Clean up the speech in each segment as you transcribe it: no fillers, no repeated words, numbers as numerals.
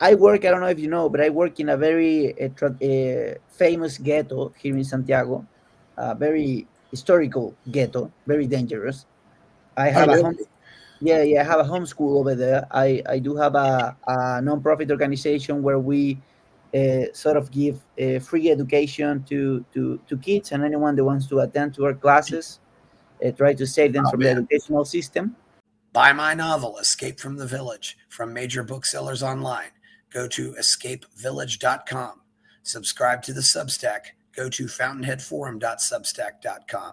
I work. I don't know if you know, but I work in a very famous ghetto here in Santiago, a very historical ghetto, very dangerous. I Oh, have a home. really? Yeah, yeah, I have a homeschool over there. I do have a non-profit organization where we sort of give free education to kids and anyone that wants to attend to our classes. Try to save them Oh, from the man. educational system. Buy my novel, Escape from the Village, from major booksellers online. Go to escapevillage.com. Subscribe to the Substack. Go to fountainheadforum.substack.com.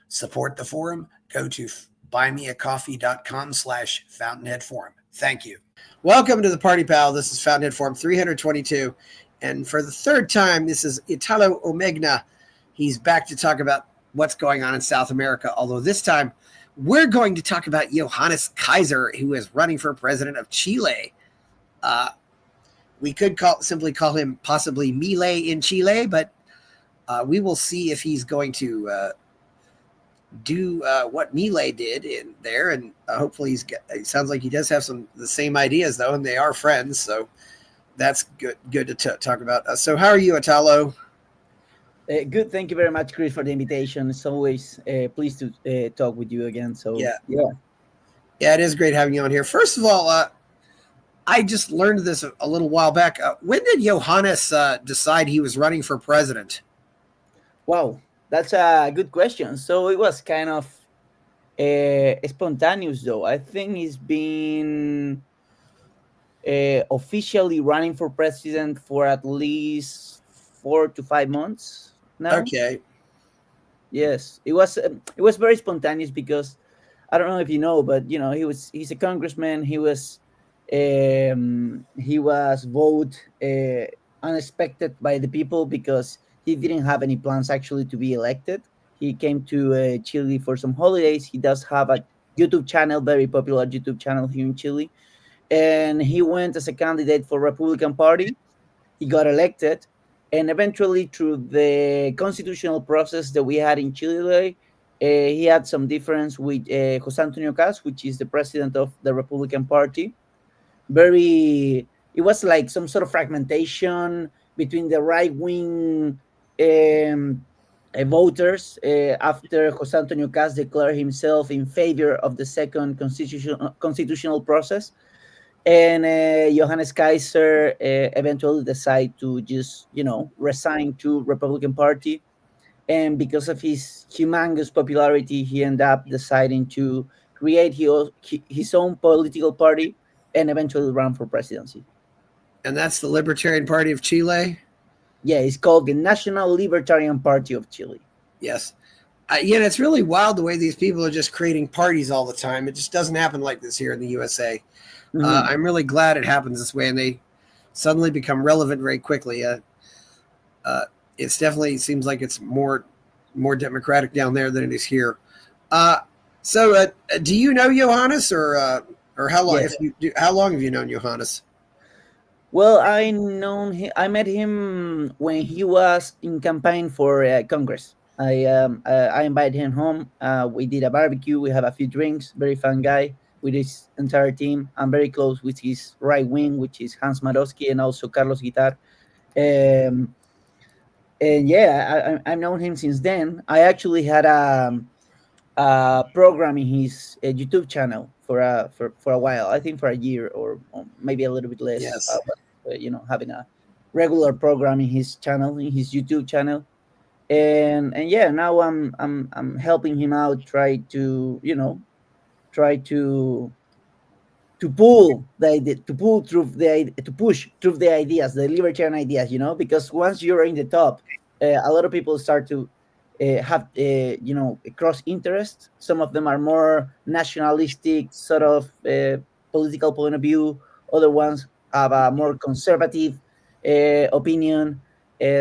Support the forum. Go to buymeacoffee.com/fountainheadforum. Thank you. Welcome to the Party Pal. This is Fountainhead Forum 322. And for the third time, this is Italo Omegna. He's back to talk about what's going on in South America, although this time we're going to talk about Johannes Kaiser, who is running for president of Chile. We could simply call him possibly Milei in Chile, but we will see if he's going to do what Milei did in there, and hopefully it sounds like he does have the same ideas though, and they are friends, so that's good to talk about. So how are you, Italo? Good. Thank you very much, Chris, for the invitation. It's always pleased to talk with you again. So Yeah, yeah. yeah, it is great having you on here. First of all, I just learned this a little while back. When did Johannes decide he was running for president? Wow, that's a good question. So it was kind of spontaneous, though. I think he's been officially running for president for at least 4 to 5 months now. Okay. Yes, it was very spontaneous because I don't know if you know, but he's a congressman. He was voted unexpected by the people because he didn't have any plans actually to be elected. He came to Chile for some holidays. He does have a YouTube channel, very popular YouTube channel here in Chile, and he went as a candidate for Republican Party. He got elected, and eventually through the constitutional process that we had in Chile, he had some difference with Jose Antonio Cas, which is the president of the Republican Party. It was like some sort of fragmentation between the right wing voters after Jose Antonio Cas declared himself in favor of the second constitutional process, and Johannes Kaiser eventually decided to just resign to Republican Party, and because of his humongous popularity, he ended up deciding to create his own political party and eventually run for presidency. And that's the Libertarian Party of Chile? Yeah, it's called the National Libertarian Party of Chile. Yes. Yeah, it's really wild the way these people are just creating parties all the time. It just doesn't happen like this here in the USA. Mhm. I'm really glad it happens this way, and they suddenly become relevant very quickly. It's definitely seems like it's more democratic down there than it is here. So, do you know Johannes, or how long? If Yes. you do, how long have you known Johannes? Well, I met him when he was in campaign for Congress. I invited him home. We did a barbecue. We had a few drinks. Very fun guy with his entire team. I'm very close with his right wing, which is Hans Marowski and also Carlos Guitar. Um, and yeah, I've known him since then. I actually had a program in his YouTube channel for a while. I think for a year or maybe a little bit less. Yes. Having a regular program in his channel, in his YouTube channel, and yeah, now I'm helping him out. Try to pull the idea, to pull through to push through the ideas, the libertarian ideas. Because once you're in the top, a lot of people start to have cross interest. Some of them are more nationalistic sort of political point of view. Other ones have a more conservative opinion.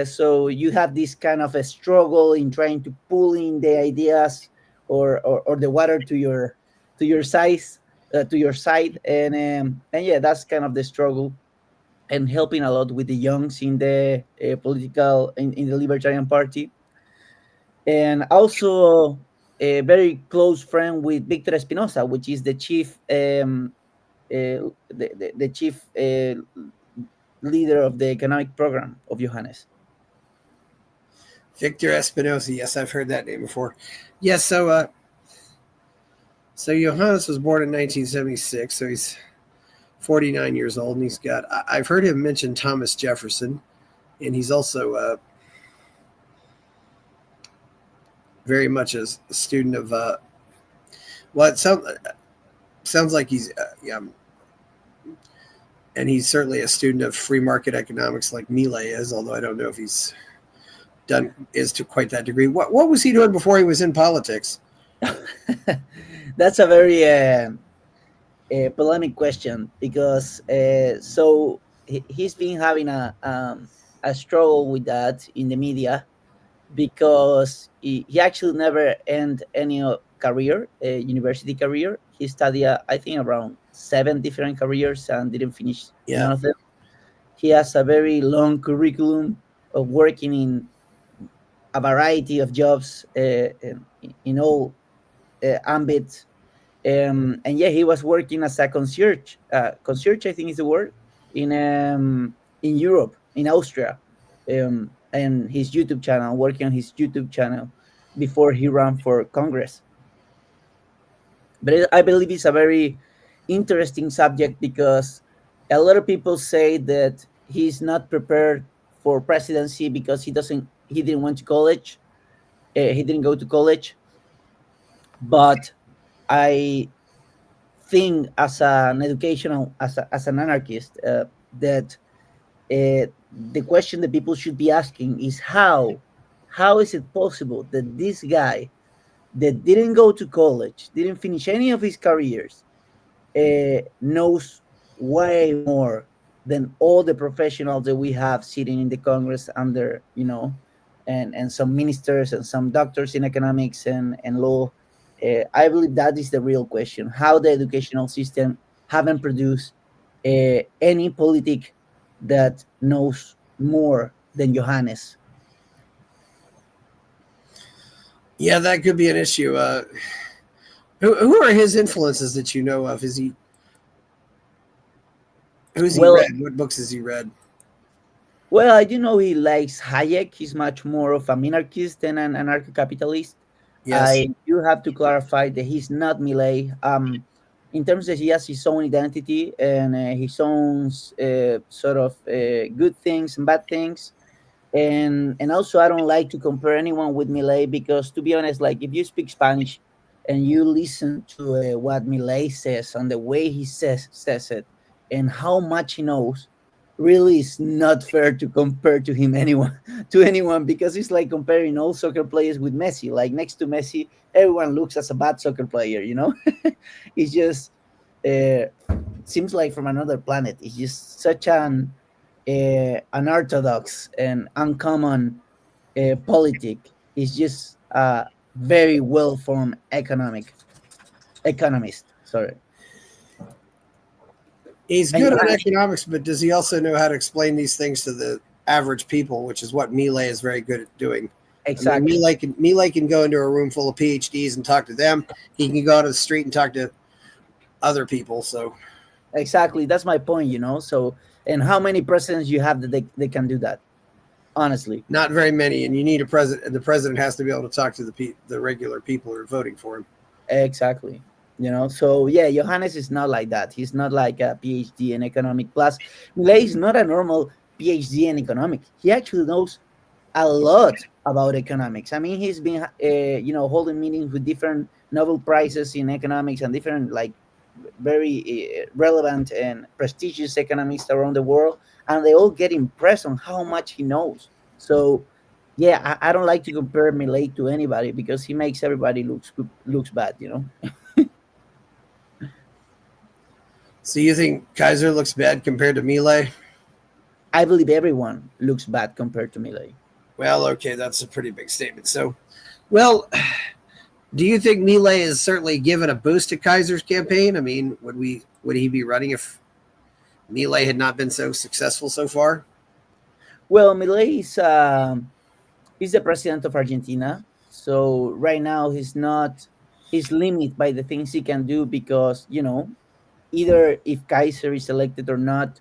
So you have this kind of a struggle in trying to pull in the ideas or the water to your size to your side, and yeah, that's kind of the struggle, and helping a lot with the youngs in the political in the Libertarian Party, and also a very close friend with Victor Espinosa, which is the chief leader of the economic program of Johannes. Victor Espinosa. Yes, I've heard that name before. Yes, so Johannes was born in 1976, so he's 49 years old, and I've heard him mention Thomas Jefferson, and he's also very much a student of, well, sounds like he's, yeah, and he's certainly a student of free market economics like Milei is, although I don't know if he's is to quite that degree. What was he doing before he was in politics? That's a very polemic question, because so he's been having a struggle with that in the media, because he actually never ended any career, university career. He studied, I think, around 7 different careers and didn't finish none Yeah. of them. He has a very long curriculum of working in a variety of jobs, in all ambits. And yeah, he was working as a concierge. Concierge, I think is the word, in Europe, in Austria, and his YouTube channel, working on his YouTube channel before he ran for Congress. But I believe it's a very interesting subject, because a lot of people say that he's not prepared for presidency because he didn't went to college. He didn't go to college. But I think, as an educational, as an anarchist, that the question that people should be asking is how is it possible that this guy that didn't go to college, didn't finish any of his careers, knows way more than all the professionals that we have sitting in the Congress under, and some ministers and some doctors in economics and law. I believe that is the real question: how the educational system haven't produced any politic that knows more than Johannes. Yeah, that could be an issue. Who are his influences that you know of? Who's he Well, read? What books has he read? well, I do know he likes Hayek. He's much more of a minarchist than an anarcho-capitalist. Yes. I do have to clarify that he's not Millet. In terms that he has his own identity and his own sort of good things and bad things. And also, I don't like to compare anyone with Millet, because, to be honest, like, if you speak Spanish and you listen to what Millet says and the way he says it and how much he knows, really is not fair to compare to him anyone to anyone, because it's like comparing all soccer players with Messi. Like, next to Messi, everyone looks as a bad soccer player. It's just uh, seems like from another planet. It's just such an unorthodox and uncommon politic. It's just a very well formed economist. Sorry. He's And good on Johannes, economics, but does he also know how to explain these things to the average people, which is what Milei is very good at doing? I mean, exactly. Milei can go into a room full of PhDs and talk to them. He can go out to the street and talk to other people. So Exactly. That's my point. So, and how many presidents you have that they can do that? Honestly. not very many, and you need a president. The president has to be able to talk to the regular people who are voting for him. Exactly. So yeah, Johannes is not like that. He's not like a PhD in economic. Plus, Millet is not a normal PhD in economics. He actually knows a lot about economics. I mean, he's been, holding meetings with different Nobel prizes in economics and different, like, very relevant and prestigious economists around the world, and they all get impressed on how much he knows. So, yeah, I don't like to compare Millet to anybody, because he makes everybody looks bad. So you think Kaiser looks bad compared to Milei? I believe everyone looks bad compared to Millet. Well, okay, that's a pretty big statement. So, well, do you think Milei is certainly given a boost to Kaiser's campaign? I mean, would he be running if Milei had not been so successful so far? Well, Millet is the president of Argentina, so right now he's limited by the things he can do, because either if Kaiser is elected or not,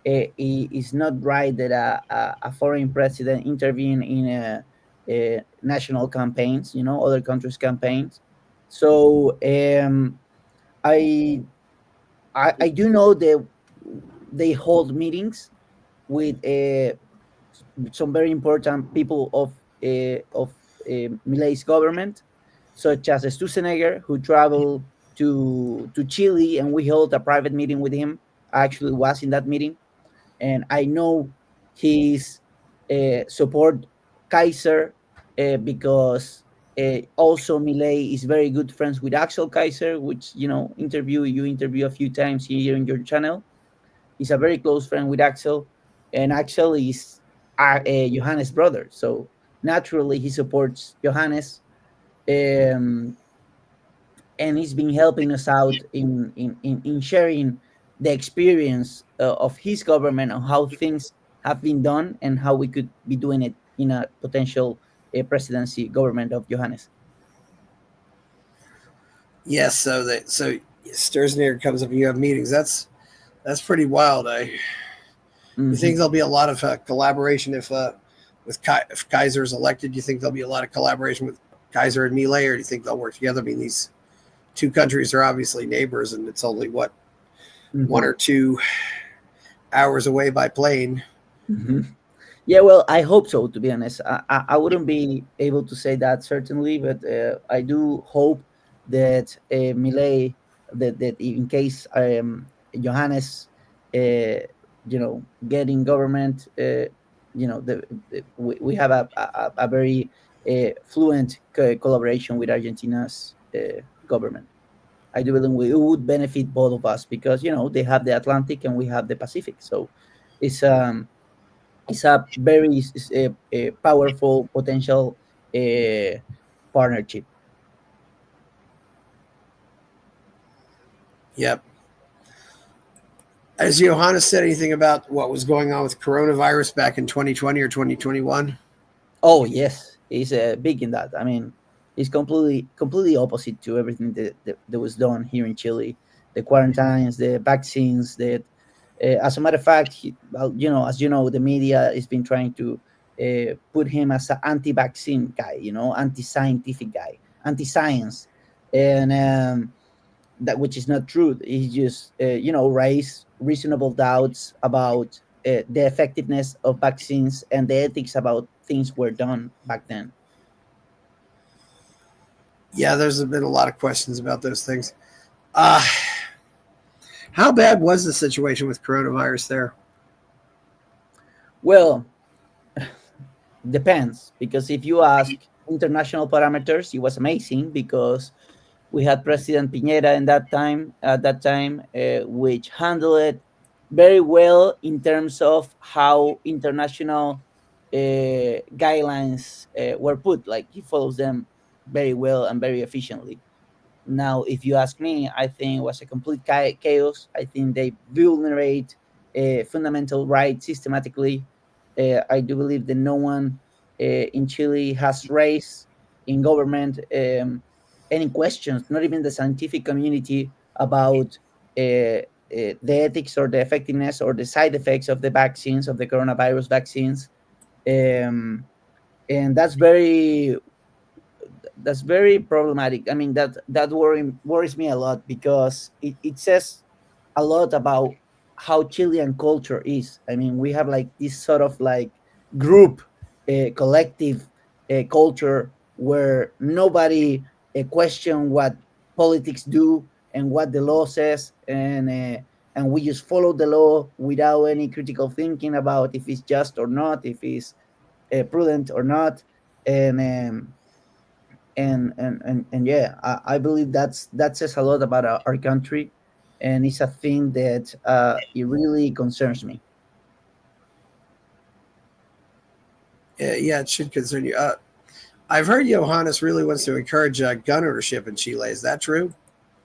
it's not right that a foreign president intervene in national campaigns, other countries' campaigns. So I, I do know that they hold meetings with some very important people of Milei's government, such as Stusenegger, who traveled to Chile, and we held a private meeting with him. I actually was in that meeting, and I know his support Kaiser because also Milei is very good friends with Axel Kaiser, which you interview a few times here in your channel. He's a very close friend with Axel, and Axel is Johannes' brother. So naturally, he supports Johannes, um, and he's been helping us out in sharing the experience of his government on how things have been done and how we could be doing it in a potential presidency government of Johannes. Yes, so Sturzenegger comes up and you have meetings. That's pretty wild. You think Hmm. there'll be a lot of collaboration if Kaiser is elected? Do you think there'll be a lot of collaboration with Kaiser and Milei, or do you think they'll work together? I mean, these two countries are obviously neighbors, and it's only what one Hmm. or 2 hours away by plane. Hmm. Yeah, well, I hope so. To be honest, I wouldn't be able to say that certainly, but I do hope that Millet, that in case Johannes, get in government, we have a very fluent collaboration with Argentina's government. I do believe it would benefit both of us because they have the Atlantic and we have the Pacific, so it's a very powerful potential uh, partnership. Yep. Has Johannes said anything about what was going on with coronavirus back in 2020 or 2021? Oh yes, he's big in that. I mean, he's completely opposite to everything that was done here in Chile. The quarantines, the vaccines. That, as a matter of fact, well, as you know, the media has been trying to put him as an anti-vaccine guy. Anti-scientific guy, anti-science, and that which is not true. He just raise reasonable doubts about the effectiveness of vaccines and the ethics about things were done back then. Yeah, there's been a lot of questions about those things. Uh, how bad was the situation with coronavirus there? Well, depends, because if you ask international parameters, it was amazing because we had President Piñera in that time, which handled it very well in terms of how international guidelines were put. Like, he follows them very well and very efficiently. Now, if you ask me, I think it was a complete chaos. I think they vulnerate fundamental rights systematically. I do believe that no one in Chile has raised in government any questions, not even the scientific community, about the ethics or the effectiveness or the side effects of the vaccines, of the coronavirus vaccines. Um, and that's very problematic. I mean, that worries me a lot because it says a lot about how Chilean culture is. I mean, we have like this sort of like group, collective culture where nobody question what politics do and what the law says, and we just follow the law without any critical thinking about if it's just or not, if it's prudent or not. And um and and and, and yeah, I believe that says a lot about our country, and it's a thing that it really concerns me. Yeah, it should concern you. I've heard Johannes really wants to encourage gun ownership in Chile. Is that true?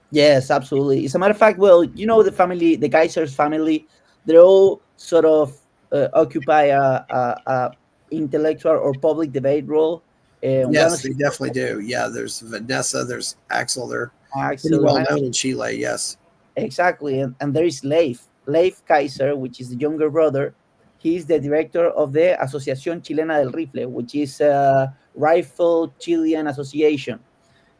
Yes, absolutely. As a matter of fact, well, the Kaiser's family, they all sort of occupy a intellectual or public debate role. And one Yes, of they his definitely do. Yeah, there's Vanessa, there's Axel. They're pretty actually, well known in Chile. Yes. exactly, and there is Leif. Leif Kaiser, which is the younger brother, he's the director of the Asociación Chilena del Rifle, which is a rifle Chilean association.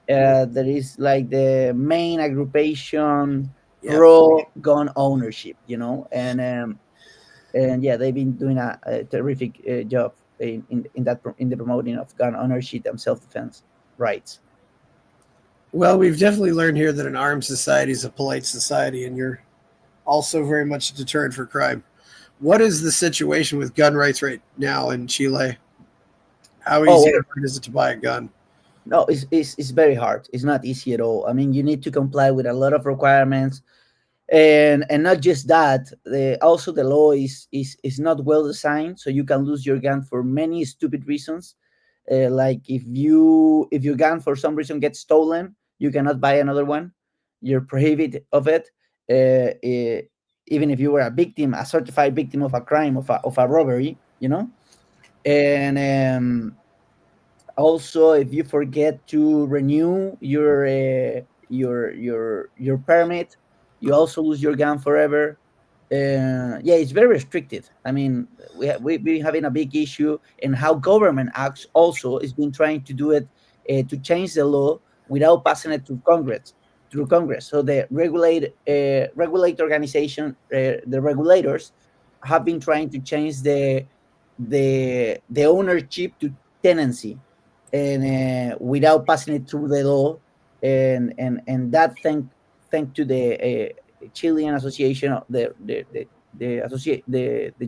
That is like the main aggregation Yep. pro gun ownership, and yeah, they've been doing a terrific job in the promoting of gun ownership and self defense rights. Well, we've definitely learned here that an armed society is a polite society, and you're also very much a deterrent for crime. What is the situation with gun rights right now in Chile? How Oh, easy well, or hard is it to buy a gun? no, it's very hard. It's not easy at all. I mean, you need to comply with a lot of requirements, and not just that. Also, the law is not well designed, so you can lose your gun for many stupid reasons. Like if your gun for some reason gets stolen, you cannot buy another one. You're prohibited of it. Even if you were a certified victim of a crime, of a robbery, and also, if you forget to renew your permit, you also lose your gun forever. Yeah, it's very restricted. I mean, we've been having a big issue in how government acts. Also, is been trying to do it to change the law without passing it through Congress. So the regulate organization, the regulators, have been trying to change the ownership to tenancy, and without passing it through the law, and that thank to the Chilean Association, the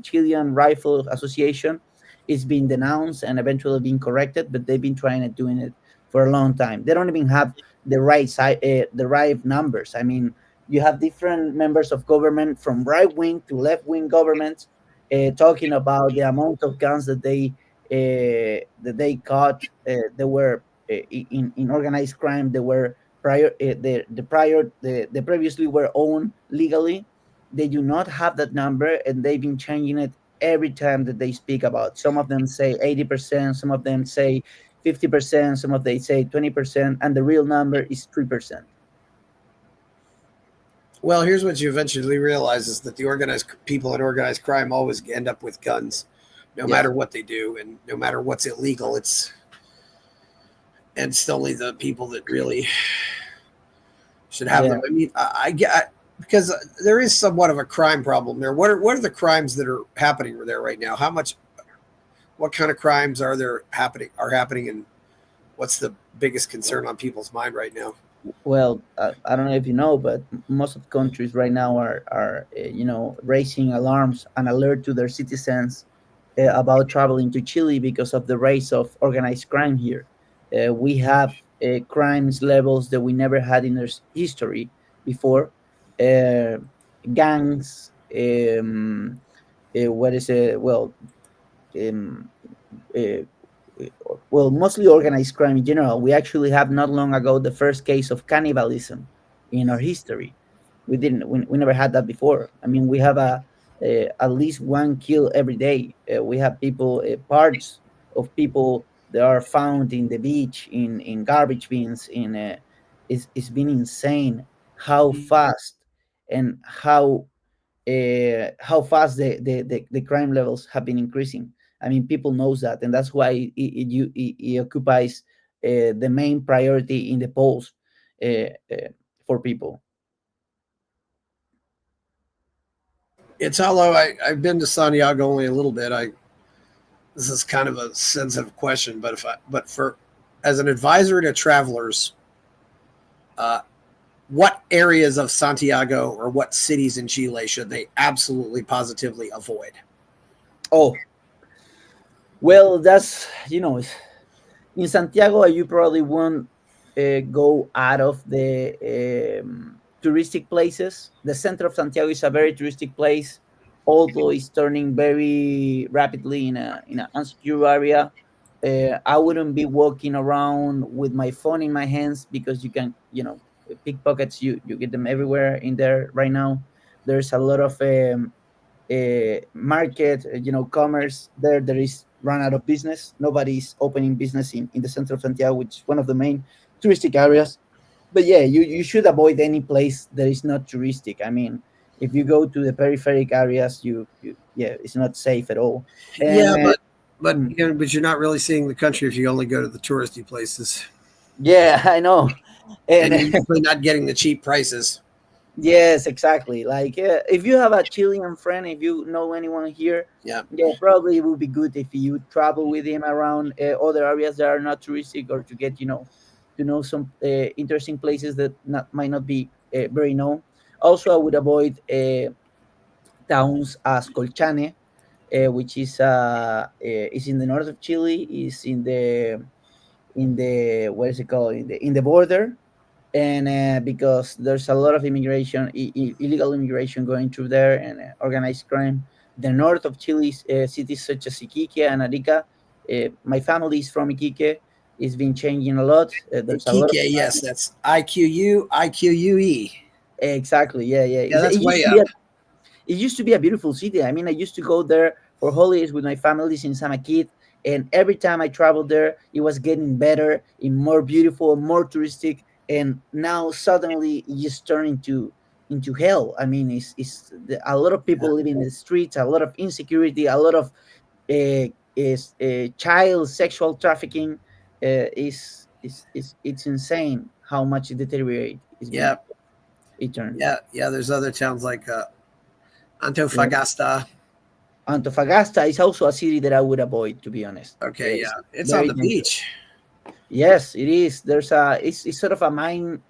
Chilean Rifle Association, is being denounced and eventually being corrected. But they've been trying to doing it for a long time. They don't even have the right numbers. I mean, you have different members of government, from right wing to left wing governments, talking about the amount of guns that they caught. They were in organized crime. They were the previously were owned legally. They do not have that number, and they've been changing it every time that they speak about. Some of them say 80%, some of them say 50%, some of they say 20%, and the real number is 3%. Well, here's what you eventually realize is that the organized people in organized crime always end up with guns, no Yes. matter what they do, and no matter what's illegal. It's only the people that really should have Yeah. them. I mean, I get because there is somewhat of a crime problem there. What are the crimes that are happening there right now? What kind of crimes are happening, and what's the biggest concern on people's mind right now? Well, I don't know if you know, but most of countries right now are raising alarms and alert to their citizens about traveling to Chile because of the rise of organized crime here. We have crimes levels that we never had in our history before. Uh, Gangs. What is it? Well, um, uh, well, mostly organized crime in general. We actually have not long ago the first case of cannibalism in our history. We never had that before. I mean, we have at least one kill every day. We have parts of people that are found in the beach, in garbage bins. It's been insane how fast and how fast the crime levels have been increasing. I mean, people knows that, and that's why it occupies the main priority in the polls for people. Italo, I've been to Santiago only a little bit. This is kind of a sensitive question, but for as an advisor to travelers, uh, what areas of Santiago or what cities in Chile should they absolutely positively avoid? Oh, well, that's in Santiago, you probably won't go out of the touristic places. The center of Santiago is a very touristic place, although it's turning very rapidly in an unsecure area. I wouldn't be walking around with my phone in my hands, because you can, pickpockets. You get them everywhere in there right now. There's a lot of market, commerce there. There is run out of business. Nobody's opening business in the center of Santiago, which is one of the main touristic areas. But yeah, you should avoid any place that is not touristic. I mean, if you go to the peripheric areas, yeah, it's not safe at all. And Yeah, but mm, but you're not really seeing the country if you only go to the touristy places, yeah, I know. and And you're usually not getting the cheap prices. yes, exactly. Like if you have a Chilean friend, if you know anyone here, Yeah, yeah, probably it would be good if you travel with him around other areas that are not touristic, or to get to know some interesting places that might not be very known. Also, I would avoid towns as Colchane, which is in the north of Chile, is in the what is it called, in the border. And because there's a lot of immigration, illegal immigration going through there, and organized crime. The north of Chile's cities such as Iquique and Arica. My family is from Iquique. It's been changing a lot. There's a lot of Kike, yes, that's IQUE. exactly, yeah, yeah. Yeah, that's It used way to be up. it used to be a beautiful city. I mean, I used to go there for holidays with my family since I'm a kid, and every time I traveled there, it was getting better, and more beautiful, more touristic. And now suddenly it just turned into hell. I mean, a lot of Yeah, people living in the streets, a lot of insecurity, a lot of is child sexual trafficking. It's insane how much it deteriorate. It's been yeah, it turned. yeah. There's other towns like Yeah. Antofagasta. Antofagasta is also a city that I would avoid, to be honest. Okay, yeah, It's it's on very the dangerous. beach. Yes, it is. It's sort of a mining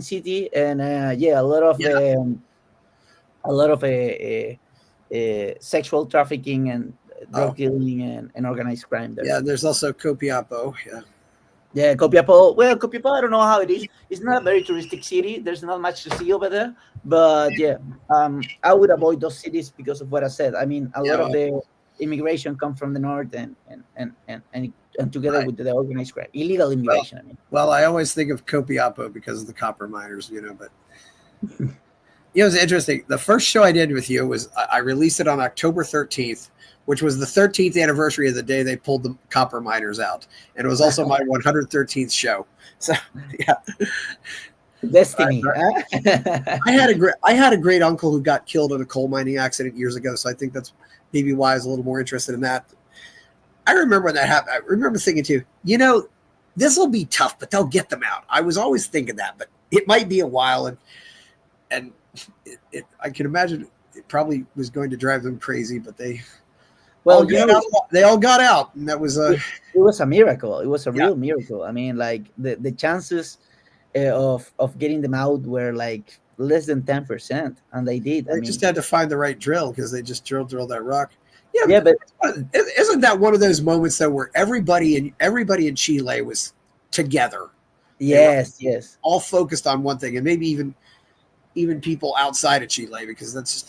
city, and yeah, Yeah, a lot of sexual trafficking and oh, drug dealing and organized crime there. yeah. There's also Copiapo. Yeah, Yeah, Copiapó. Well, Copiapó, I don't know how it is. It's not a very touristic city. There's not much to see over there. But yeah, I would avoid those cities because of what I said. I mean, a yeah. lot of Well, the immigration comes from the north, and together right. with the organized crime, illegal Well, immigration. I mean, well. I always think of Copiapo because of the copper miners. But it was interesting. The first show I did with you was I released it on October 13th, which was the 13th anniversary of the day they pulled the copper miners out, and it was also my 113th show. So yeah, destiny. I, Huh? I had a great uncle who got killed in a coal mining accident years ago. So I think that's maybe why I was a little more interested in that. I remember when that happened. I remember thinking too, this will be tough, but they'll get them out. I was always thinking that, but it might be a while, and I can imagine it probably was going to drive them crazy, but they all Well, got out. They all got out, and that was it was a miracle. It was a yeah. real miracle. I mean, like the chances of getting them out were like less than 10%, and they did. I They mean, just had to find the right drill because they just drill that rock. Yeah, yeah, but isn't that one of those moments though where everybody in Chile was together? They were yes, yes, all focused on one thing, and maybe even people outside of Chile because that's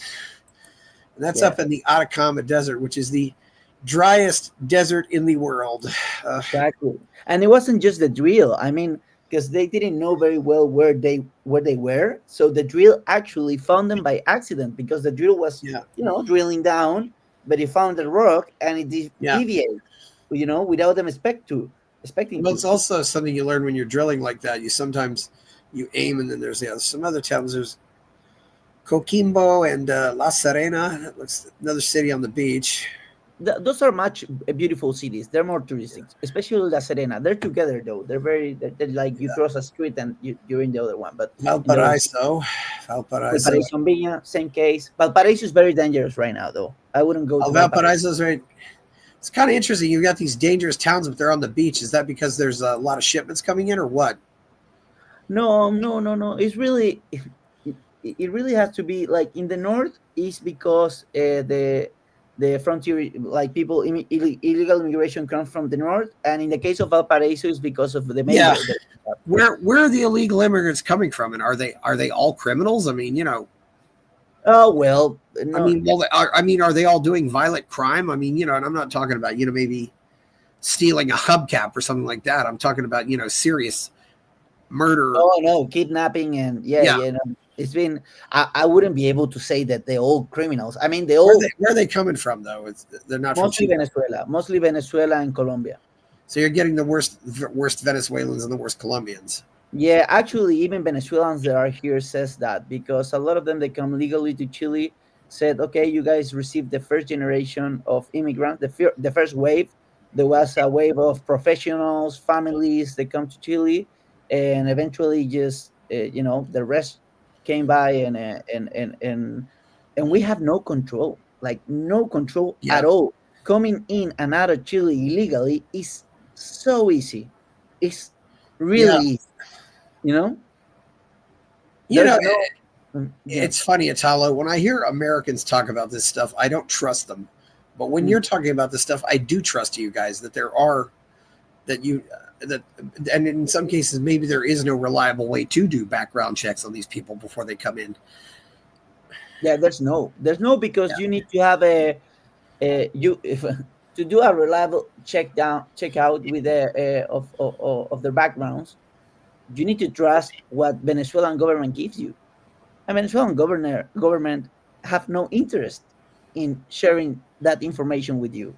yeah. up in the Atacama Desert, which is the driest desert in the world. Exactly. And it wasn't just the drill. I mean, because they didn't know very well where they were. So the drill actually found them by accident, because the drill was, Yeah, drilling down, but it found the rock and it yeah. deviated, without them expecting Well, to. it's also something you learn when you're drilling like that. You aim, and then there's some other towns. There's Coquimbo and La Serena. That looks another city on the beach. Those are much beautiful cities. They're more touristic, especially La Serena. They're together though. They're like you Yeah. cross a street and you're in the other one. But there's Valparaiso, Valparaiso. Valparaiso, Omegna, same case. Valparaiso is very dangerous right now, though. I wouldn't go Oh, to Valparaiso. Valparaiso's right. It's kind of interesting. You've got these dangerous towns, but they're on the beach. Is that because there's a lot of shipments coming in, or what? No, no, no, no. It really has to be like in the north is because the frontier, like people illegal immigration comes from the north, and in the case of Valparaiso is because of the Yeah. mayor. Where are the illegal immigrants coming from, and are they all criminals? I mean, Oh well, I no. mean, are they all doing violent crime? I mean, and I'm not talking about maybe stealing a hubcap or something like that. I'm talking about serious murder. Oh no, kidnapping and yeah, Yeah. yeah. No. It's been. I wouldn't be able to say that they're all criminals. I mean, they Where are all they coming from though? They're not from Chile. Mostly Venezuela and Colombia. So you're getting the worst Venezuelans and the worst Colombians. Yeah, actually, even Venezuelans that are here says that, because a lot of them, they come legally to Chile, said, okay, you guys received the first generation of immigrants, the first wave. There was a wave of professionals, families that come to Chile, and eventually just the rest came by, and we have no control, like no control Yeah, at all. Coming in and out of Chile illegally is so easy. It's really yeah. easy. You know, You know, there's no. Yeah. it's funny, Italo. When I hear Americans talk about this stuff, I don't trust them. But when Mm. you're talking about this stuff, I do trust you guys that there are that you that and in some cases maybe there is no reliable way to do background checks on these people before they come in. Yeah, there's no, because you need to have a you if to do a reliable check out with of their backgrounds. You need to trust what Venezuelan government gives you. And Venezuelan government have no interest in sharing that information with you.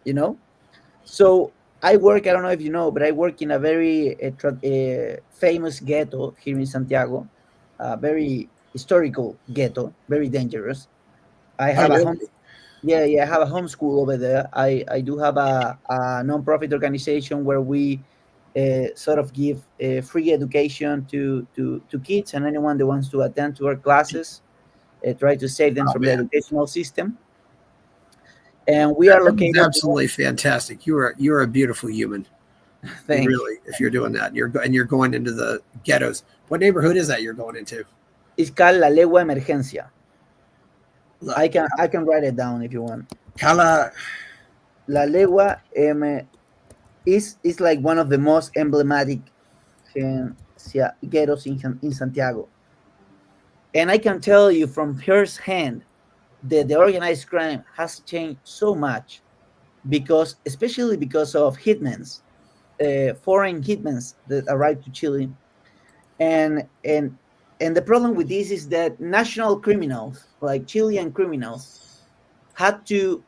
You know. So I work. I don't know if you know, but I work in a very famous ghetto here in Santiago, a very historical ghetto, very dangerous. I Oh, have a home. really? Yeah, yeah. I have a homeschool over there. I do have a non-profit organization where we sort of give free education to kids and anyone that wants to attend to our classes. Try to save them Oh from the man, educational system. And we are that is located. absolutely fantastic. You're a beautiful human. You Thank you. really, if you're doing that, you're going into the ghettos. What neighborhood is that you're going into? It's called La Legua Emergencia. La, I can write it down if you want. Cala. La Legua is like one of the most emblematic ghettos in Santiago, and I can tell you from first hand that the organized crime has changed so much, because especially because of hitmens, foreign hitmens that arrived to Chile, and and the problem with this is that national criminals, like Chilean criminals, had to,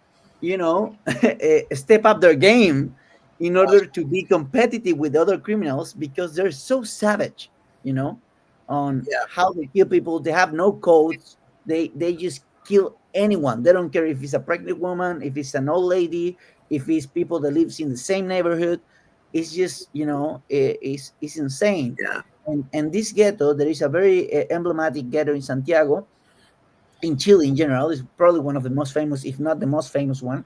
step up their game in order to be competitive with other criminals, because they're so savage, you know, on Yeah, how they kill people. They have no codes. They just kill anyone. They don't care if it's a pregnant woman, if it's an old lady, if it's people that lives in the same neighborhood. It's just, it's insane. yeah, And this ghetto, there is a very emblematic ghetto in Santiago, in Chile in general, is probably one of the most famous, if not the most famous one.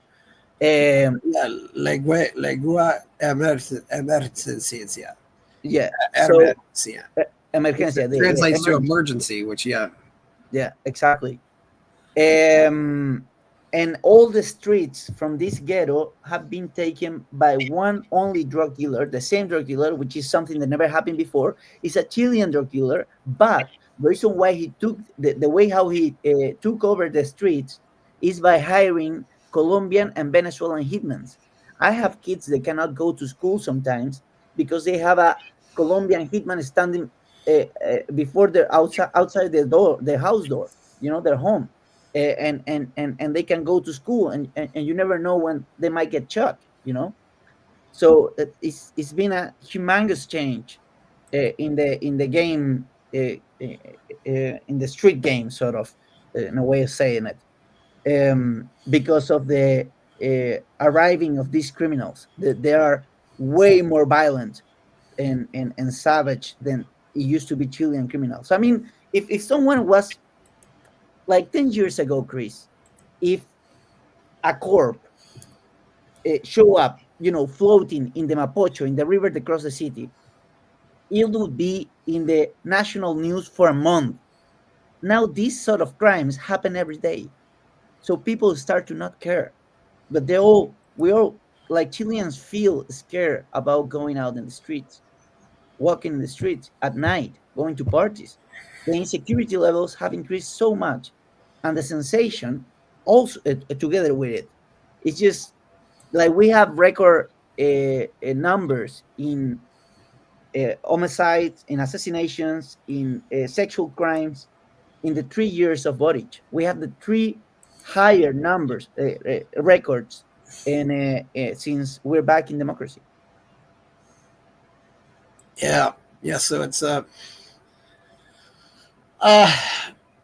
Um, yeah. Legua emergencia. yeah. So Emergencia. Which emergencia, the translates to emergency. emergency, which, yeah. Yeah, exactly. And all the streets from this ghetto have been taken by one only drug dealer, the same drug dealer, which is something that never happened before. Is a Chilean drug dealer, but the reason why he took the way how he took over the streets is by hiring Colombian and Venezuelan hitmen. I have kids that cannot go to school sometimes because they have a Colombian hitman standing before their outside their house door, their home, and they can go to school, and you never know when they might get shot. So it's been a humongous change in the game, in the street game, sort of, in a way of saying it, because of the arriving of these criminals. They are way more violent and savage than it used to be Chilean criminals. I mean, if someone was like 10 years ago, Chris, if a corp show up, floating in the Mapocho, in the river that cross the city, it would be in the national news for a month. Now, these sort of crimes happen every day. So people start to not care. But we all, like Chileans, feel scared about going out in the streets, walking in the streets at night, going to parties. The insecurity levels have increased so much, and the sensation also, together with it. It's just like we have record numbers in homicides, in assassinations, in sexual crimes, in the 3 years of Boric. We have the three higher numbers, records, and since we're back in democracy. Yeah. Yeah. So it's uh,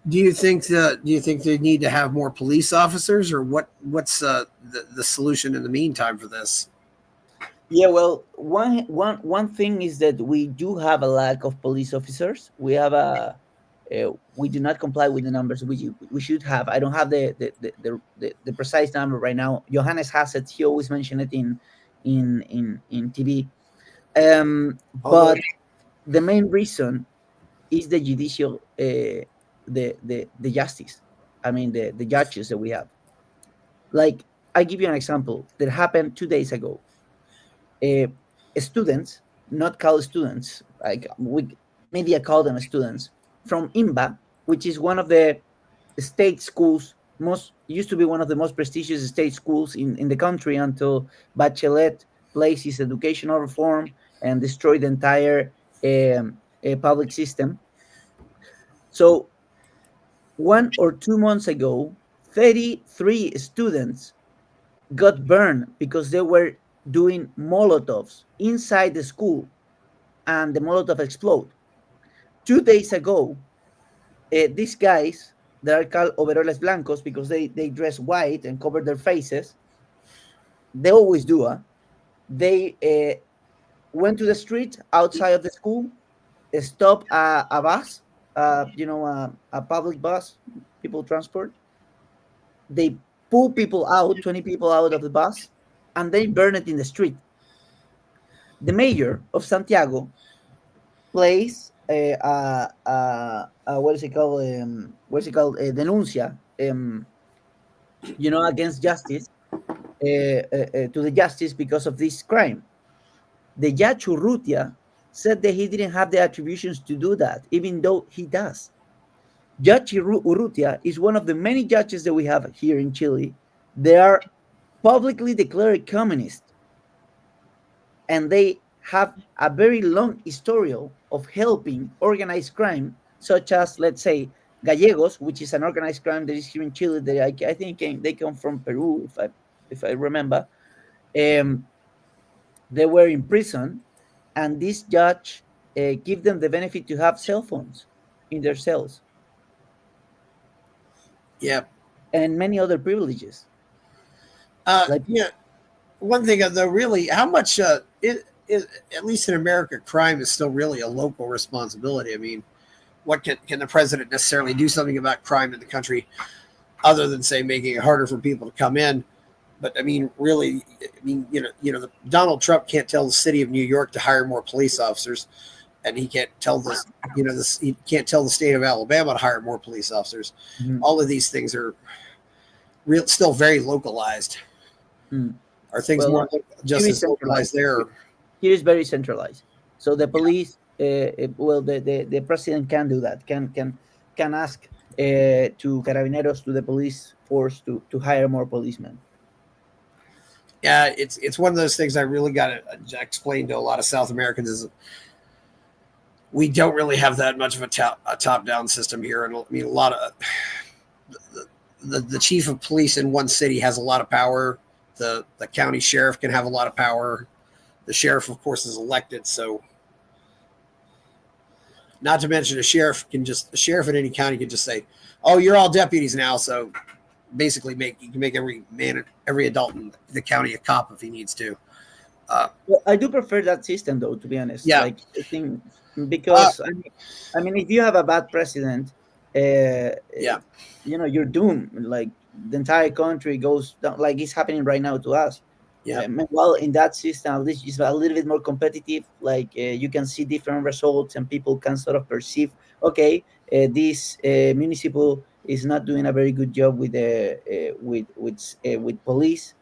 do you think they need to have more police officers, or what's the solution in the meantime for this? Yeah, well, one thing is that we do have a lack of police officers. We do not comply with the numbers we should have. I don't have the precise number right now. Johannes has it. He always mentioned it in TV. Although, But the main reason is the judicial, the justice. I mean, the judges that we have. Like, I give you an example that happened 2 days ago. uh, Students, not college students, like we media call them students, from IMBA, which is one of the state schools, most used to be one of the most prestigious state schools in the country until Bachelet placed his educational reform and destroyed the entire public system. So 1 or 2 months ago, 33 students got burned because they were doing Molotovs inside the school and the Molotov explode. 2 days ago, these guys that are called overoles blancos because they dress white and cover their faces, they always do. They went to the street outside of the school, stopped a bus, a public bus, people transport. They pull people out, 20 people out of the bus, and they burn it in the street. The mayor of Santiago plays what is it called? What's it called? Denuncia, against justice, to the justice because of this crime. The judge Urrutia said that he didn't have the attributions to do that, even though he does. Judge Urrutia is one of the many judges that we have here in Chile. They are publicly declared communist, and they have a very long historial of helping organized crime, such as, let's say, Gallegos, which is an organized crime that is here in Chile. That I think they come from Peru, if I remember. Um, they were in prison, and this judge give them the benefit to have cell phones in their cells yeah. and many other privileges. Like, Yeah. One thing though, really, how much at least in America, crime is still really a local responsibility. I mean, what can the president necessarily do something about crime in the country other than say making it harder for people to come in? But I mean, really, I mean, Donald Trump can't tell the city of New York to hire more police officers, and he can't tell this, he can't tell the state of Alabama to hire more police officers. mhm. All of these things are still very localized. Mm. Are things Well, more just here is as localized centralized. there? Here is very centralized. So the police, well, the president can do that. Can ask to carabineros, to the police force, to hire more policemen. Yeah, it's one of those things I really got to explain to a lot of South Americans is we don't really have that much of a top down system here, and I mean a lot of the chief of police in one city has a lot of power. The county sheriff can have a lot of power. The sheriff, of course, is elected, so not to mention a sheriff in any county can just say, "Oh, you're all deputies now," so basically you can make every adult in the county a cop if he needs to. Well, I do prefer that system, though, to be honest. Yeah. Like, I think Uh, because I mean, if you have a bad president, yeah. you're doomed. Like, the entire country goes down, like it's happening right now to us. Yeah. Well, in that system, at least it's a little bit more competitive. Like, you can see different results, and people can sort of perceive, okay, this municipal is not doing a very good job with the with police,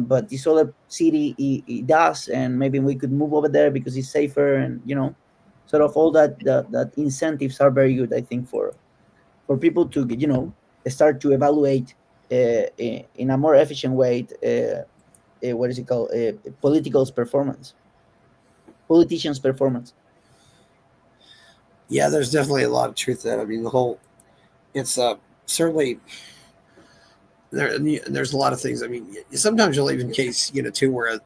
but this other city he does, and maybe we could move over there because it's safer, and sort of all that incentives are very good, I think, for people to start to evaluate in a more efficient way, what is it called, politicians performance. Yeah, there's definitely a lot of truth to that. I mean, it's certainly there's a lot of things. I mean, sometimes you'll even case too where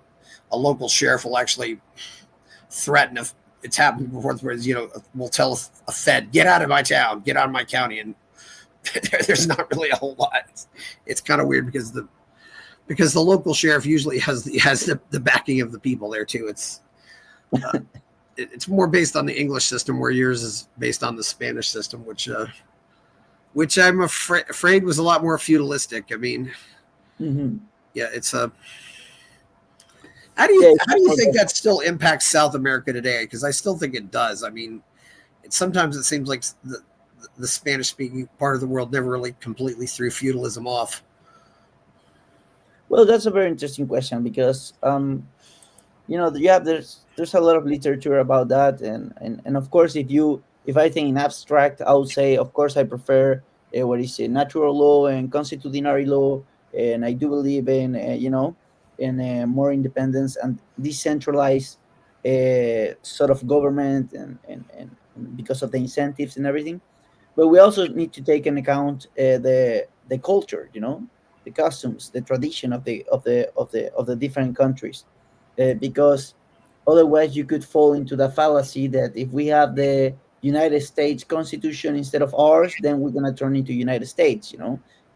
a local sheriff will actually threaten it's happened before, where we'll tell a Fed, get out of my town, get out of my county, and there's not really a whole lot. It's kind of weird because the local sheriff usually has the backing of the people there too. It's more based on the English system, where yours is based on the Spanish system, which I'm afraid was a lot more feudalistic. I mean, yeah, it's a. How do you think that still impacts South America today? Because I still think it does. I mean, sometimes it seems like the Spanish-speaking part of the world never really completely threw feudalism off. Well, that's a very interesting question because there's a lot of literature about that, and of course, if I think in abstract, I would say, of course, I prefer what is natural law and constitutionary law, and I do believe in in more independence and decentralized sort of government, and because of the incentives and everything. But we also need to take into account the culture, the customs, the tradition of the different countries, because otherwise you could fall into the fallacy that if we have the United States Constitution instead of ours, then we're gonna turn into United States,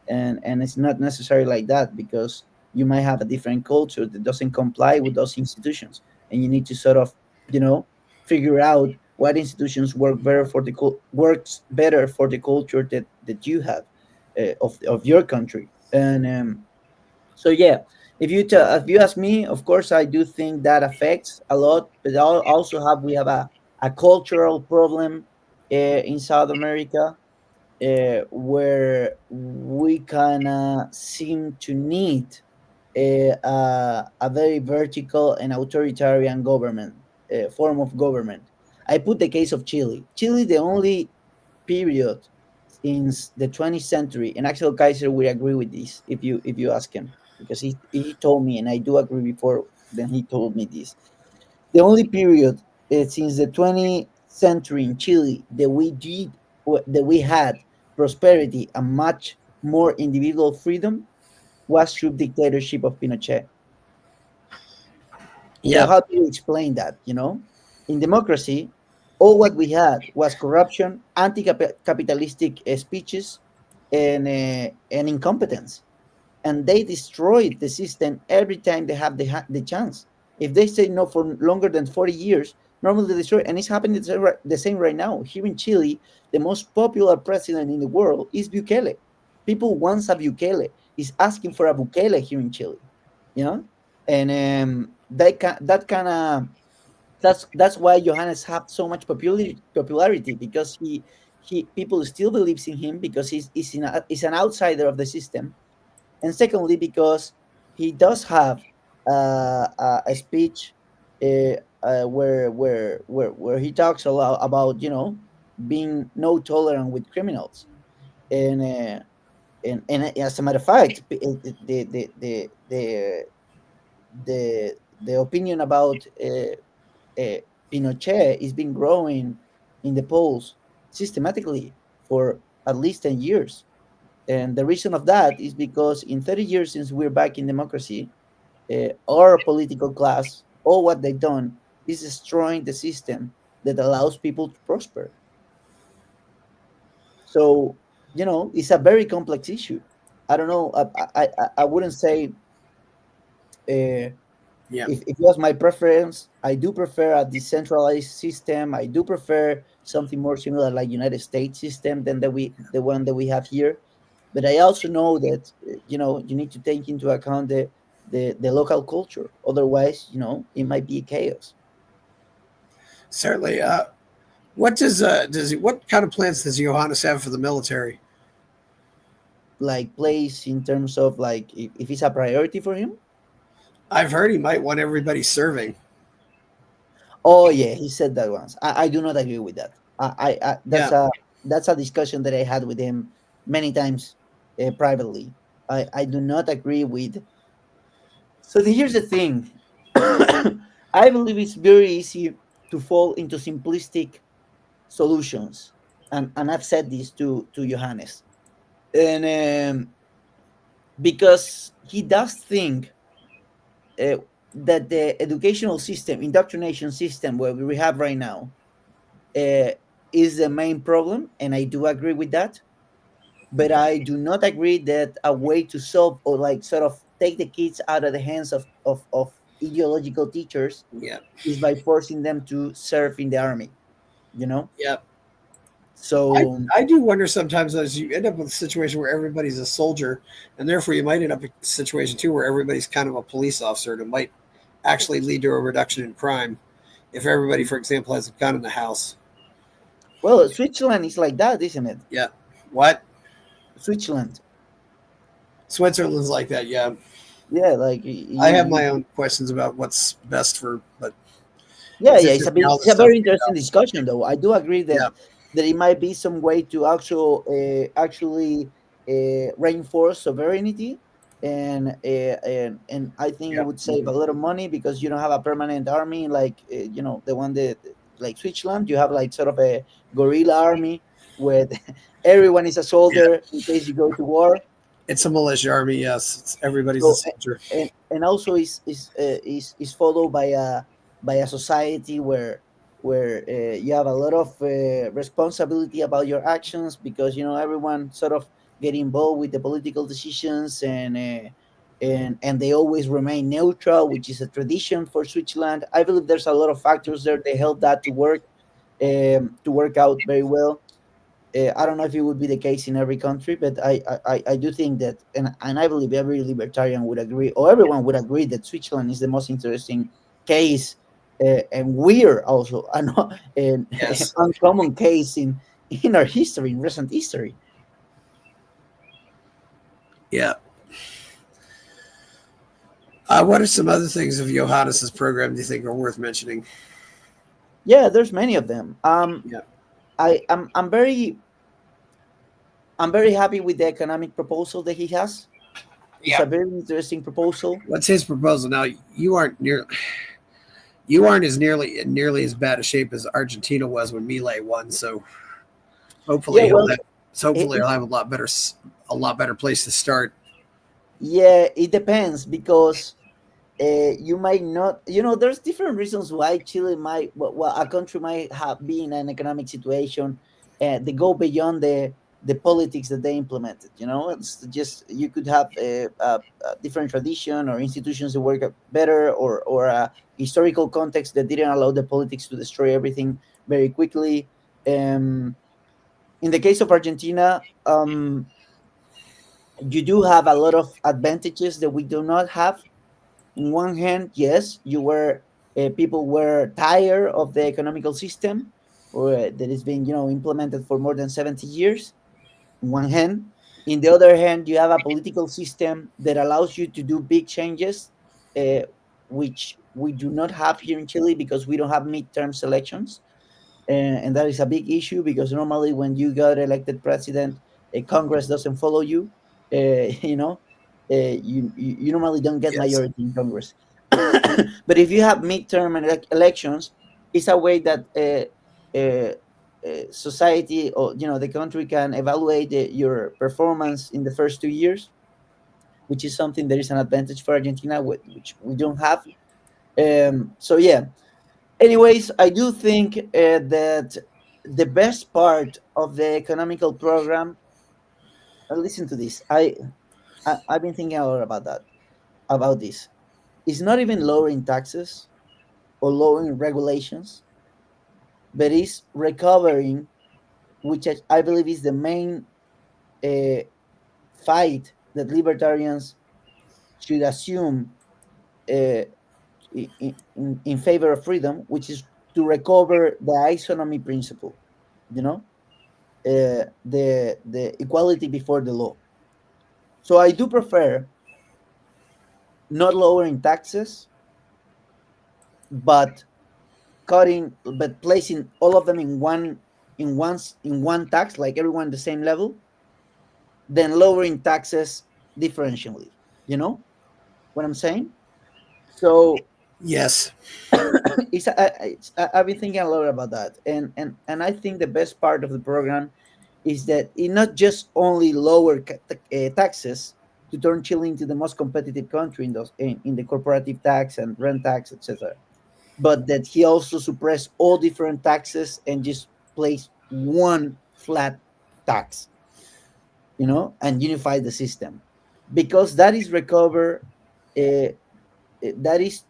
and it's not necessarily like that, because you might have a different culture that doesn't comply with those institutions, and you need to sort of you know figure out what institutions works better for the culture that you have, of your country. And so yeah, if you ask me, of course I do think that affects a lot, but we have a cultural problem in South America, where we kind of seem to need a very vertical and authoritarian government, form of government. I put the case of Chile. Chile, the only period since the 20th century, and actually Kaiser will agree with this if you ask him, because he told me, and I do agree before then he told me this. The only period since the 20th century in Chile that we had prosperity and much more individual freedom was through dictatorship of Pinochet. So Yeah, how do you explain that? In democracy, all what we had was corruption, anti-capitalistic speeches, and incompetence, and they destroyed the system every time they have the chance. If they say no for longer than 40 years, normally they destroy, and it's happening the same right now. Here in Chile, the most popular president in the world is Bukele. People want a Bukele. Is asking for a Bukele here in Chile, you know, and that kind of that's why Johannes have so much popularity, because he people still believes in him, because he's an outsider of the system, and secondly because he does have a speech where he talks a lot about being no tolerant with criminals, and as a matter of fact, the opinion about Pinochet is been growing in the polls systematically for at least 10 years. And the reason of that is because in 30 years since we're back in democracy, our political class, all what they've done is destroying the system that allows people to prosper. So, it's a very complex issue. I don't know. I wouldn't say yeah. if it was my preference, I do prefer a decentralized system. I do prefer something more similar like United States system than the one that we have here. But I also know that you need to take into account the local culture. Otherwise, it might be chaos. Certainly. What kind of plans does Johannes have for the military? Like place in terms of like if it's a priority for him. I've heard he might want everybody serving. Oh yeah, he said that once. I do not agree with that. Yeah, That's a discussion that I had with him many times privately. I do not agree with. So here's the thing. I believe it's very easy to fall into simplistic solutions, and I've said this to Johannes, and because he does think that the educational system, indoctrination system, where we have right now, uh, is the main problem, and I do agree with that. But I do not agree that a way to solve, or like sort of take the kids out of the hands of ideological teachers, Yeah. is by forcing them to serve in the army. You know, Yeah. I, so I do wonder sometimes as you end up with a situation where everybody's a soldier, and therefore you might end up in a situation too where everybody's kind of a police officer, and it might actually lead to a reduction in crime if everybody, for example, has a gun in the house. well, Switzerland is like that, isn't it? Yeah. What? Switzerland, Switzerland's like that. Yeah. yeah, like I have my own questions about what's best for, but yeah, it's yeah, it's a interesting bit, all it's this a stuff very came interesting out. discussion, though. I do agree Yeah. that it might be some way to actually reinforce sovereignty, and I think it Yeah. would save Mhm. a lot of money because you don't have a permanent army like the one that, like Switzerland. You have like sort of a guerrilla army where everyone is a Yeah. soldier in case you go to war. It's a militia army. Yes. everybody's a So soldier. and also is followed by a society where you have a lot of responsibility about your actions, because everyone sort of get involved with the political decisions, and they always remain neutral, which is a tradition for Switzerland. I believe there's a lot of factors there that help that to work out very well. I don't know if it would be the case in every country, but I do think that, and I believe every libertarian would agree, or everyone would agree, that Switzerland is the most interesting case, and weird also, an Yes. uncommon case in our history, in recent history. Yeah. What are some other things of Johannes's program do you think are worth mentioning? Yeah, there's many of them. Yeah. I'm very happy with the economic proposal that he has. It's Yeah. a very interesting proposal. What's his proposal now? You aren't as nearly as bad a shape as Argentina was when Milei won. So Yeah, hopefully well, hopefully he'll have a lot better place to start. yeah, it depends, because you might not, there's different reasons why Chile might, well, a country might have been in an economic situation, they go beyond the politics that they implemented. It's just, you could have a different tradition or institutions that work better, or a historical context that didn't allow the politics to destroy everything very quickly. In the case of Argentina, you do have a lot of advantages that we do not have. On one hand, yes, people were tired of the economical system, or that is being implemented for more than 70 years. On one hand, in the other hand, you have a political system that allows you to do big changes, uh, which we do not have here in Chile because we don't have midterm elections, and that is a big issue because normally when you got elected president, a Congress doesn't follow you. You normally don't get Yes. majority in Congress. But if you have midterm elections, it's a way that society, or the country, can evaluate your performance in the first 2 years, which is something that is an advantage for Argentina, which we don't have. So yeah. Anyways, I do think that the best part of the economical program. Listen to this. I've been thinking a lot about this. It's not even lowering taxes or lowering regulations, but it's recovering, which I believe is the main uh, fight that libertarians should assume uh, in favor of freedom, which is to recover the isonomy principle. You know, the equality before the law. So I do prefer not lowering taxes, but placing all of them in one tax, like everyone the same level, than lowering taxes differentially. You know what I'm saying? So Yes. I've been thinking a lot about that, and I think the best part of the program is that it not just only lower taxes, to turn Chile into the most competitive country in the corporative tax and rent tax, etc. But that he also suppressed all different taxes and just placed one flat tax, and unify the system, because that is recover. Uh, that is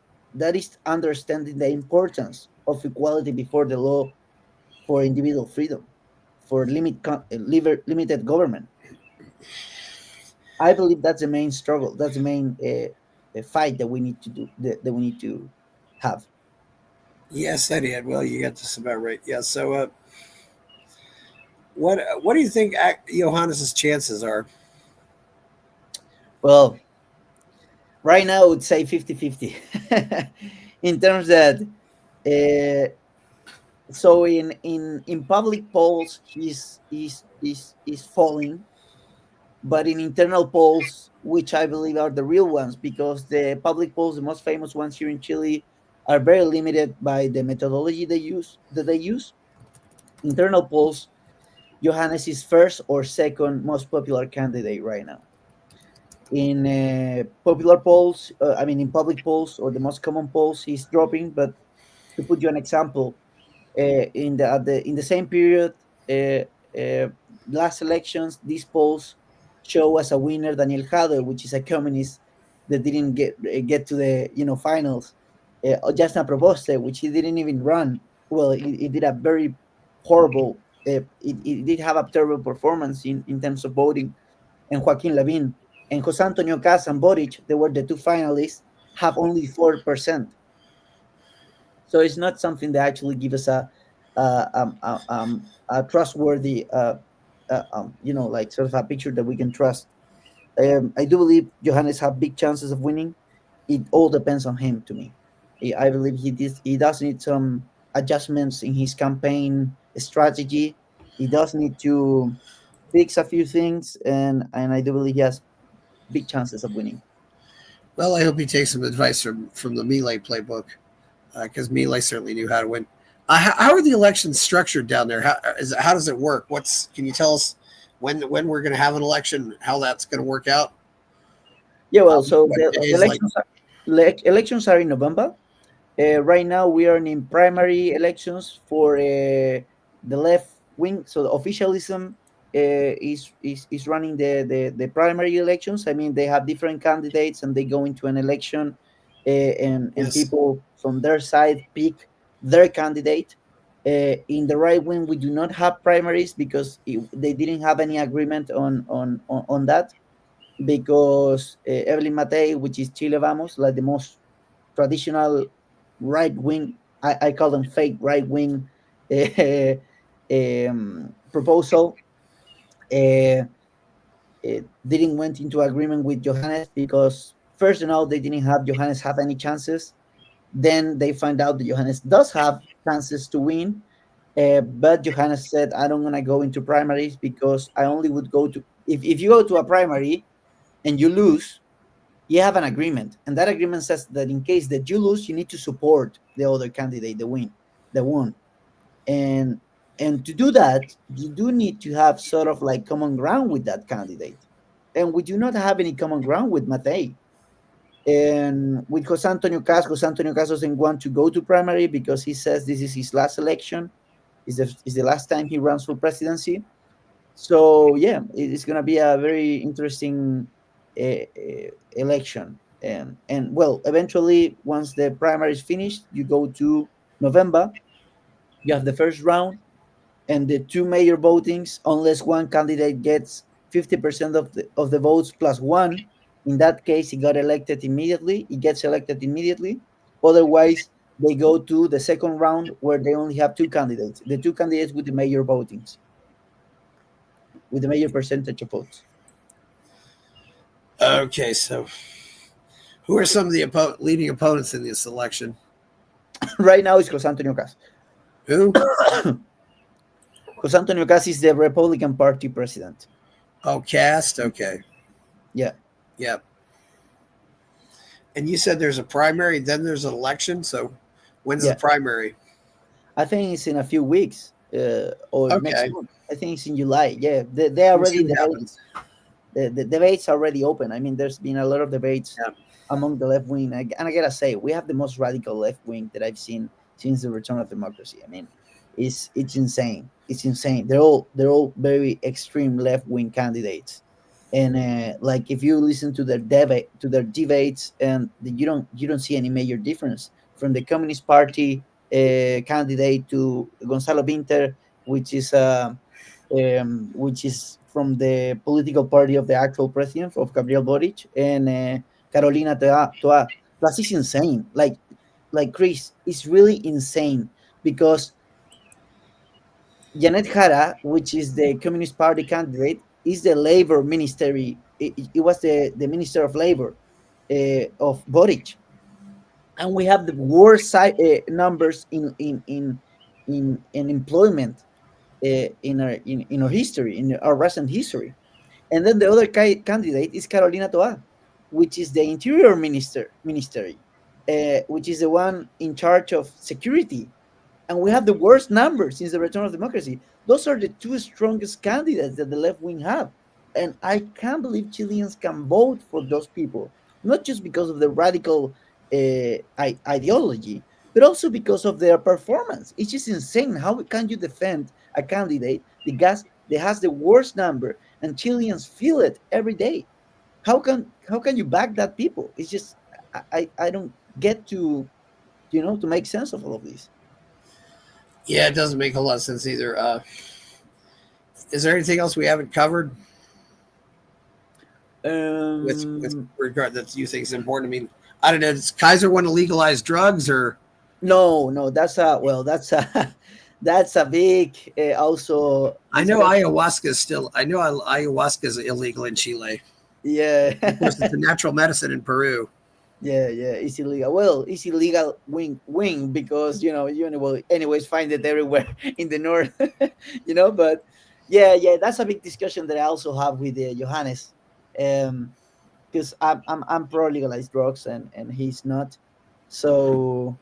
understanding the importance of equality before the law, for individual freedom, for limited government. I believe that's the main struggle. That's the main fight that we need to do. That we need to have. Yes, I did. Well, you got this about right. Yeah. So, what do you think Johannes's chances are? Well, right now I would say 50-50, in terms that uh, so in public polls is falling, but in internal polls, which I believe are the real ones, because the public polls, the most famous ones here in Chile, are very limited by the methodology they use. Internal polls, Johannes is first or second most popular candidate right now. In popular polls, in public polls, or the most common polls, he's dropping. But to put you an example, in the same period, uh, uh, last elections, these polls show as a winner Daniel Hader, which is a communist that didn't get to the finals. Jasna Proposte, which he didn't even run. Well, he did a very horrible. It did have a terrible performance in terms of voting. And Joaquin Levin and Jose Antonio Cas and Boric, they were the two finalists, have only 4%. So it's not something that actually gives us a trustworthy, like sort of a picture that we can trust. I do believe Johannes have big chances of winning. It all depends on him, to me. I believe he does need some adjustments in his campaign strategy. He does need to fix a few things, and I do believe he has big chances of winning. Well, I hope he takes some advice from the Milei playbook, because Milei certainly knew how to win. How are the elections structured down there? How does it work? Can you tell us when we're going to have an election? How that's going to work out? Yeah, well, so What the days? Like, elections are in November. Right now, we are in primary elections for the left wing. So the officialism is running the primary elections. I mean, they have different candidates, and they go into an election, and yes. people from their side pick their candidate. In the right wing, we do not have primaries, because they didn't have any agreement on that, because Evelyn Matei, which is Chile Vamos, like the most traditional right wing, I call them fake right wing proposal, didn't went into agreement with Johannes, because first and all, they didn't have Johannes have any chances. Then they find out that Johannes does have chances to win, but Johannes said, I don't want to go into primaries, because I only would go to, if you go to a primary and you lose, you have an agreement, and that agreement says that in case that you lose, you need to support the other candidate that won. And and to do that, you do need to have sort of like common ground with that candidate, and we do not have any common ground with Matei. And with Jose Antonio Cas doesn't want to go to primary, because he says this is his last election, is the last time he runs for presidency. So yeah, it's going to be a very interesting election. And well, eventually, once the primary is finished, you go to November. You have the first round and the two major votings, unless one candidate gets 50% of the votes plus one. In that case, he got elected immediately. He gets elected immediately. Otherwise, they go to the second round, where they only have two candidates, the two candidates with the major votings, with the major percentage of votes. Okay, so who are some of the leading opponents in this election? Right now, it's Jose Antonio Cas. Who? Jose Antonio Cas is the Republican Party president. Oh, Cast. Okay. Yeah. Yep. And you said there's a primary, then there's an election. So when's the Yeah. primary? I think it's in a few weeks, or next Okay. month. I think it's in July. Yeah, they We'll see already what happens. the debates are already open. I mean, there's been a lot of debates Yeah. among the left wing, and I gotta say, we have the most radical left wing that I've seen since the return of democracy. I mean, it's insane. It's insane. They're all very extreme left wing candidates, and like if you listen to their debates, and you don't see any major difference from the Communist Party candidate to Gonzalo Pinter, which is from the political party of the actual president of Gabriel Boric, and Carolina Toa. Plus, it's insane. Like Chris, it's really insane because Janet Jara, which is the Communist Party candidate, is the labor ministry. It was the minister of labor of Boric, and we have the worst numbers in employment in our history, in our recent history. And then the other candidate is Carolina Toa, which is the interior ministry, which is the one in charge of security, and we have the worst numbers since the return of democracy. Those are the two strongest candidates that the left wing have. And I can't believe Chileans can vote for those people, not just because of the radical ideology, but also because of their performance. It's just insane. How can you defend a candidate that has the worst number and Chileans feel it every day? How can you back that people? It's just I don't get to make sense of all of this. Yeah, it doesn't make a lot of sense either. Is there anything else we haven't covered with Um, regard that you think is important? I mean, I don't know. Does Kaiser want to legalize drugs or? no, no, that's a that's a big also I know discussion. ayahuasca is still. I know ayahuasca is illegal in Chile. Yeah, Of course, it's a natural medicine in Peru. yeah, it's illegal. Well, it's illegal wing because you will anyways find it everywhere in the north, But yeah, that's a big discussion that I also have with Johannes, because I'm pro legalized drugs and he's not. So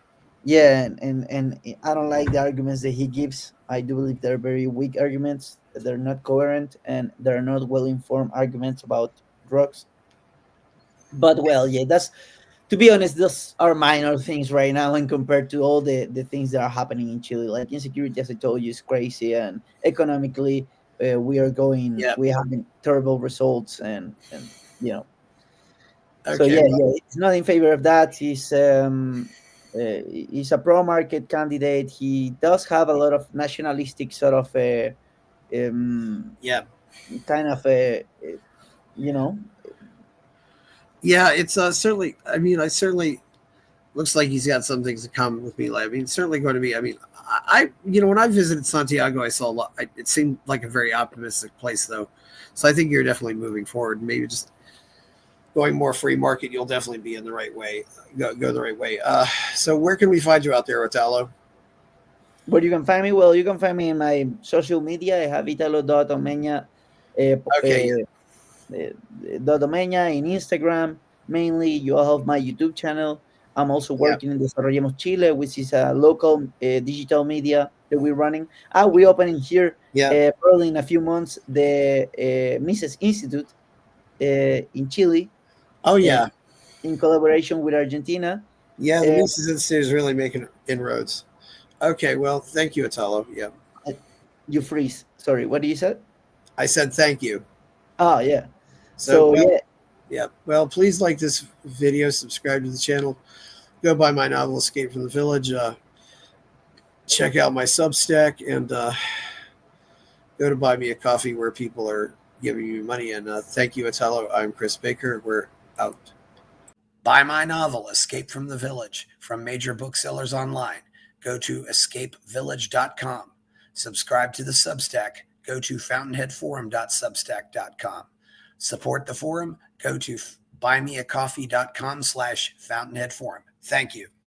yeah, and I don't like the arguments that he gives. I do believe they're very weak arguments. They're not coherent and they're not well informed arguments about drugs. But well, yeah, that's to be honest, those are minor things right now, and compared to all the things that are happening in Chile, like insecurity, as I told you, is crazy, and economically, Yeah. we're having terrible results, and you know so Okay. yeah, Well. yeah, it's not in favor of that. He's a pro market candidate. He does have a lot of nationalistic sort of um, Yeah. kind of you know Yeah. It's certainly. I mean, I certainly looks like he's got some things in common with me. Like, I mean, certainly going to be. I mean, when I visited Santiago, I saw a lot. It seemed like a very optimistic place, though. So I think you're definitely moving forward. Maybe just going more free market, you'll definitely be in the right way. Go the right way. So where can we find you out there, Italo? where you can find me. Well, you can find me in my social media. I have Italo.Omegna Okay. Omegna in Instagram mainly. You all have my YouTube channel. I'm also Yeah. working in Desarrollemos Chile, which is a local digital media that we're running. We opening here Yeah. probably in a few months the Mises Institute in Chile, Oh uh, yeah. in collaboration with Argentina. Yeah. The Uh, Mises Institute is really making inroads. Okay. Well, thank you, Italo. Yeah. you freeze. Sorry, what did you say? I said thank you. Oh yeah. So So well. yeah, Yeah. Well, please like this video, subscribe to the channel, go buy my novel Escape from the Village. Check out my Substack and go to buy me a coffee where people are giving you money. And thank you, Italo. I'm Chris Baker. We're out. Buy my novel, Escape from the Village, from major booksellers online. Go to escapevillage.com. Subscribe to the Substack. Go to fountainheadforum.substack.com. Support the forum. Go to buymeacoffee.com/fountainheadforum. Thank you.